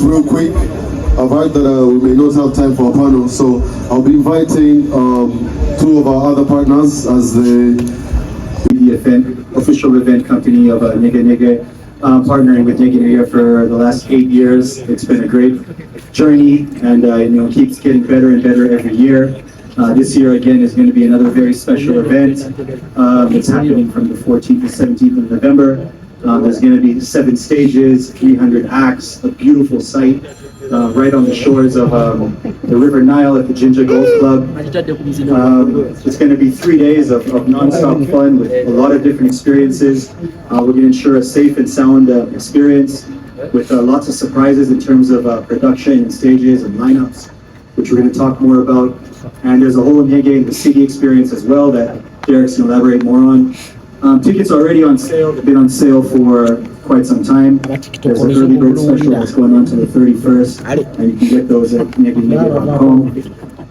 just real quick, I've heard that we may not have time for a panel, so I'll be inviting two of our other partners as the official event company of Nyege, partnering with Nyege for the last 8 years. It's been a great journey, and keeps getting better and better every year. This year again is going to be another very special event. It's happening from the 14th to 17th of November. There's going to be 7 stages, 300 acts, a beautiful site right on the shores of the River Nile at the Nyege Golf Club. It's going to be 3 days of non-stop fun with a lot of different experiences. We're going to ensure a safe and sound experience with lots of surprises in terms of production and stages and lineups, which we're going to talk more about. And there's a whole Nyege in the city experience as well that Derek's going to elaborate more on. Tickets are already on sale. They've been on sale for quite some time. There's an early bird special that's going on to the 31st, and you can get those at nyege.com.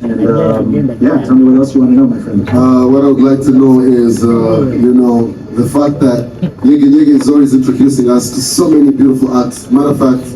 And yeah, tell me what else you want to know, my friend. What I would like to know is, the fact that Nyege is always introducing us to so many beautiful acts. Matter of fact,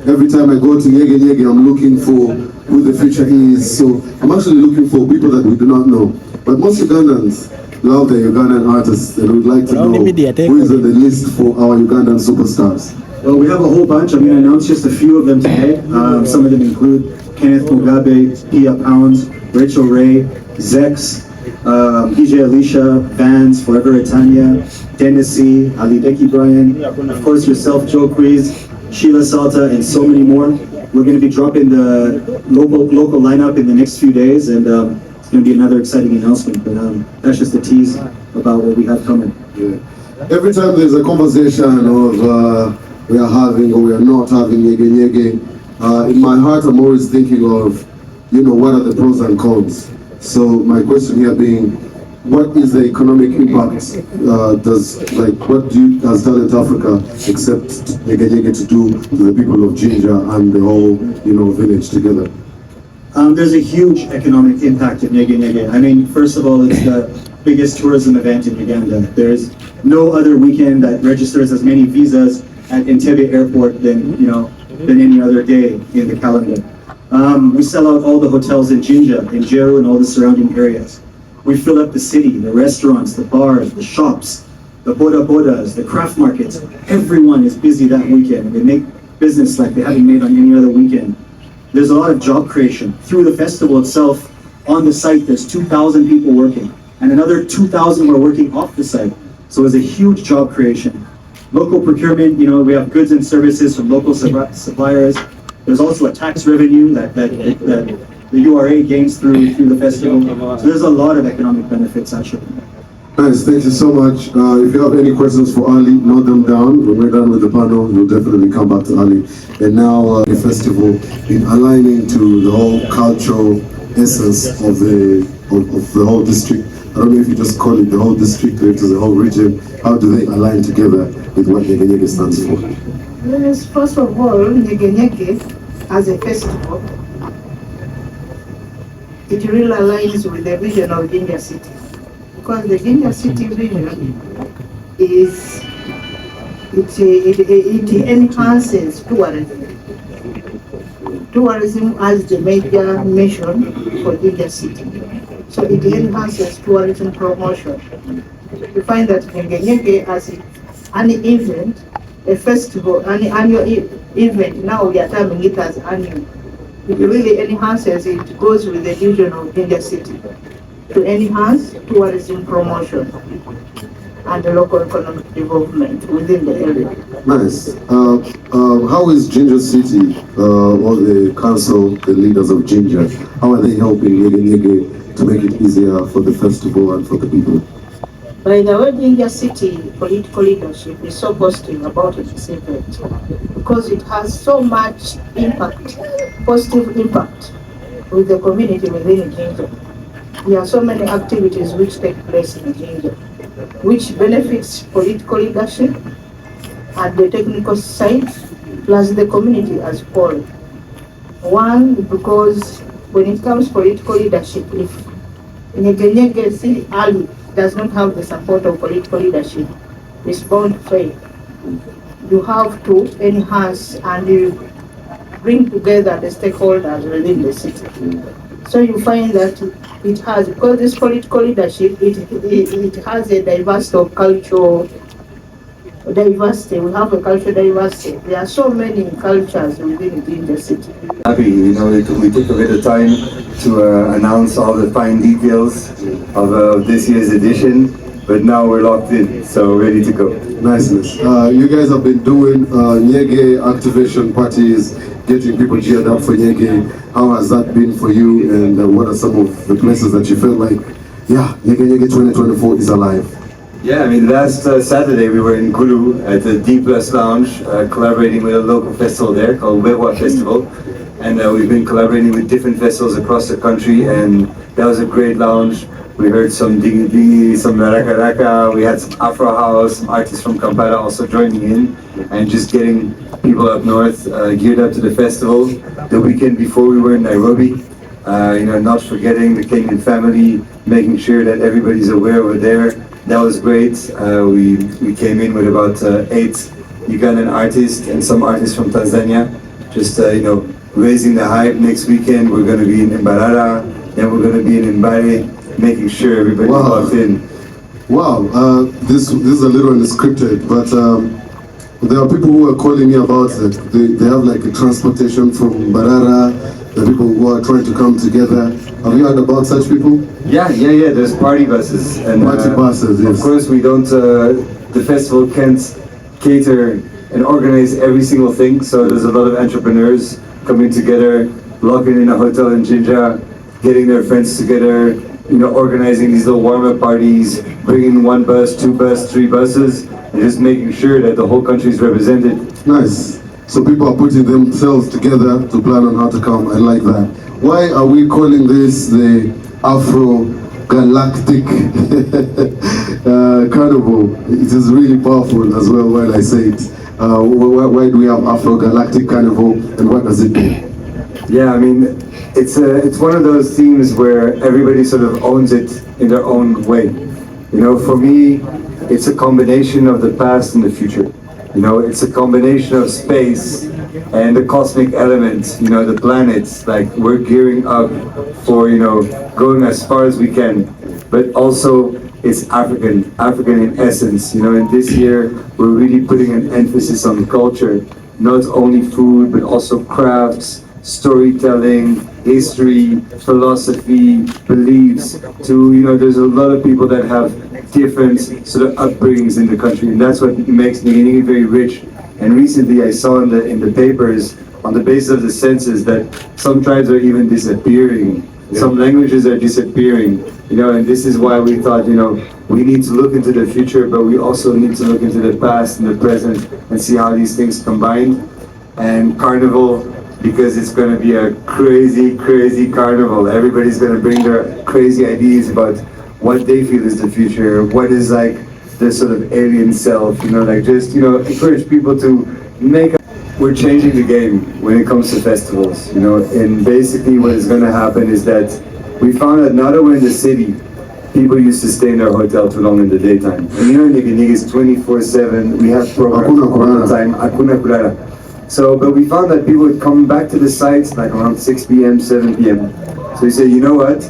every time I go to Nyege, I'm looking for who the future is. So I'm actually looking for people that we do not know. But most Ugandans love the Ugandan artists, and we'd like to know who is on the list for our Ugandan superstars. Well, we have a whole bunch. I'm going to announce just a few of them today. Some of them include Kenneth Mugabe, Pia Pounds, Rachel Ray, Zex, PJ Alicia, Vans, Forever Etania, Dennisy, Ali Deki Brian, of course yourself, Joe Quiz, Sheila Salta, and so many more. We're going to be dropping the local lineup in the next few days, and it's going to be another exciting announcement, but that's just a tease about what we have coming. Yeah. Every time there's a conversation of we are having or we are not having Nyege, in my heart I'm always thinking of, what are the pros and cons? So my question here being, what is the economic impact? What does Talent Africa accept Nyege to do to the people of Jinja and the whole, village together? There's a huge economic impact of Nyege. I mean, first of all, it's the biggest tourism event in Uganda. There's no other weekend that registers as many visas at Entebbe Airport than any other day in the calendar. We sell out all the hotels in Jinja, in Jeru, and all the surrounding areas. We fill up the city, the restaurants, the bars, the shops, the bodas, the craft markets. Everyone is busy that weekend. They make business like they haven't made on any other weekend. There's a lot of job creation. Through the festival itself, on the site, there's 2,000 people working, and another 2,000 were working off the site. So it's a huge job creation. Local procurement, we have goods and services from local suppliers. There's also a tax revenue that the URA gains through the festival. So there's a lot of economic benefits, actually. Nice, thank you so much. If you have any questions for Ali, note them down. When we're done with the panel, we'll definitely come back to Ali. And now the festival, in aligning to the whole cultural essence of the whole district. I don't know if you just call it the whole district or it is the whole region. How do they align together with what Nyege stands for? Yes, first of all, Nyege as a festival, it really aligns with the vision of Jinja City. Because the Jinja City vision it enhances tourism. Tourism as the major mission for Jinja City. So it enhances tourism promotion. We find that Nyege as an event, a festival, an annual event, now we are terming it as annual. It really enhances, it goes with the vision of Jinja City to enhance tourism promotion and the local economic development within the area. Nice. How is Jinja City, or the council, the leaders of Jinja, how are they helping Nyege to make it easier for the festival and for the people? By the way, Jinja City political leadership is so positive about this event because it has so much impact, positive impact with the community within Jinja. There are so many activities which take place in Jinja, which benefits political leadership and the technical side, plus the community as a whole. One, because when it comes to political leadership, if Nyege Ali does not have the support of political leadership, it's bound to fail. You have to enhance and bring together the stakeholders within the city. So you find that it has, because this political leadership, it has a diversity of cultural diversity. We have a cultural diversity. There are so many cultures within the city. Happy, we took a bit of time to announce all the fine details of this year's edition, but now we're locked in, so ready to go. Niceness. You guys have been doing Nyege activation parties, getting people geared up for Nyege. How has that been for you, and what are some of the places that you felt like, yeah, Nyege 2024 is alive? Yeah, I mean, last Saturday we were in Gulu at the D Plus Lounge, collaborating with a local festival there called Wewa Festival. And we've been collaborating with different festivals across the country, and that was a great lounge. We heard some Dingy Dingy, some Raka Raka, we had some Afro House, some artists from Kampala also joining in, and just getting people up north geared up to the festival. The weekend before we were in Nairobi, not forgetting the Kenyan family, making sure that everybody's aware over there. That was great. We came in with about 8 Ugandan artists and some artists from Tanzania, just raising the hype. Next weekend we're going to be in Mbarara, then we're going to be in Mbare, making sure everybody's locked in. Wow, this is a little unscripted, but there are people who are calling me about it. They have like a transportation from Mbarara, the people who are trying to come together. Have you heard about such people? Yeah, there's party buses. And, party buses, yes. Of course we don't, the festival can't cater and organize every single thing, so there's a lot of entrepreneurs coming together, locking in a hotel in Jinja, getting their friends together, organizing these little warm-up parties, bringing 1 bus, 2 bus, 3 buses, and just making sure that the whole country is represented. Nice. So people are putting themselves together to plan on how to come. I like that. Why are we calling this the Afro-Galactic Carnival? It is really powerful as well when I say it. Why do we have Afro-Galactic Carnival, and what does it mean? Yeah, I mean, it's one of those themes where everybody sort of owns it in their own way. For me, it's a combination of the past and the future. It's a combination of space and the cosmic elements, the planets, like we're gearing up for, going as far as we can. But also, it's African in essence, and this year, we're really putting an emphasis on culture, not only food, but also crafts, storytelling, history, philosophy, beliefs, there's a lot of people that have different sort of upbringings in the country, and that's what makes Nyege very rich. And recently I saw in the papers, on the basis of the census, that some tribes are even disappearing. Some languages are disappearing, and this is why we thought, we need to look into the future, but we also need to look into the past and the present and see how these things combine. And Carnival, because it's going to be a crazy, crazy carnival. Everybody's going to bring their crazy ideas about what they feel is the future, what is like the sort of alien self, encourage people to we're changing the game when it comes to festivals, and basically what is going to happen is that we found that now that we're in the city, people used to stay in their hotel too long in the daytime. And Nyege is 24/7, we have programs all the time, Akuna Kulala. So, but we found that people would come back to the sites like around 6 p.m., 7 p.m. So we said, you know what?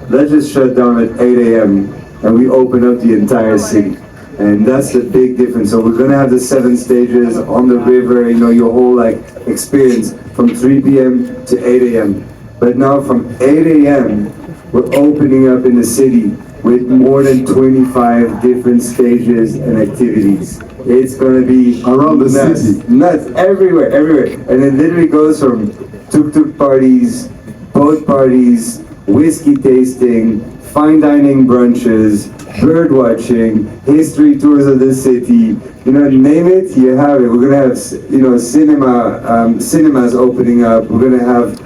Let's just shut down at 8 a.m. and we open up the entire city. And that's the big difference. So we're gonna have the 7 stages on the river, your whole experience from 3 p.m. to 8 a.m. But now from 8 a.m. we're opening up in the city with more than 25 different stages and activities. It's going to be around the city. Nuts, everywhere. And it literally goes from tuk-tuk parties, boat parties, whiskey tasting, fine dining brunches, bird watching, history tours of the city, name it, you have it. We're going to have, cinemas opening up. We're going to have,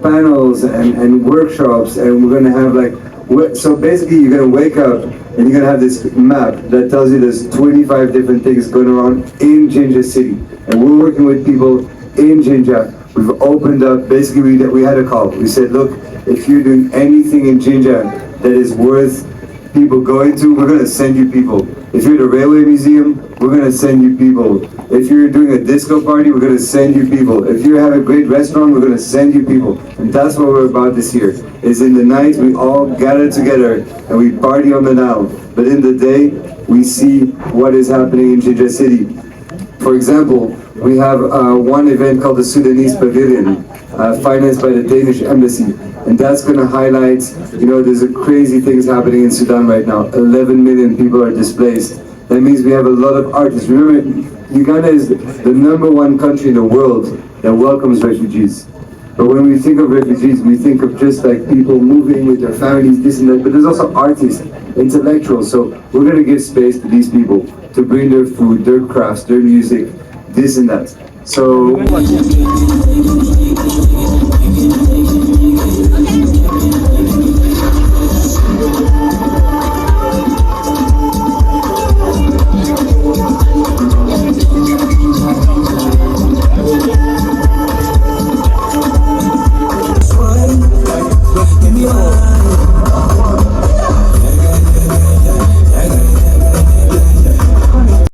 panels and workshops, and we're going to have so basically you're going to wake up and you're going to have this map that tells you there's 25 different things going on in Jinja City. And we're working with people in Jinja. We've opened up, basically we had a call. We said, look, if you're doing anything in Jinja that is worth people going to, we're going to send you people. If you're at a railway museum, we're going to send you people. If you're doing a disco party, we're going to send you people. If you have a great restaurant, we're going to send you people. And that's what we're about this year. Is in the night we all gather together and we party on the Nile. But in the day, we see what is happening in Nyege City. For example, we have one event called the Sudanese Pavilion, financed by the Danish Embassy. And that's going to highlight, there's crazy things happening in Sudan right now. 11 million people are displaced. That means we have a lot of artists. Remember, Uganda is the #1 country in the world that welcomes refugees. But when we think of refugees, we think of just like people moving with their families, this and that. But there's also artists, intellectuals. So we're going to give space to these people to bring their food, their crafts, their music, this and that. So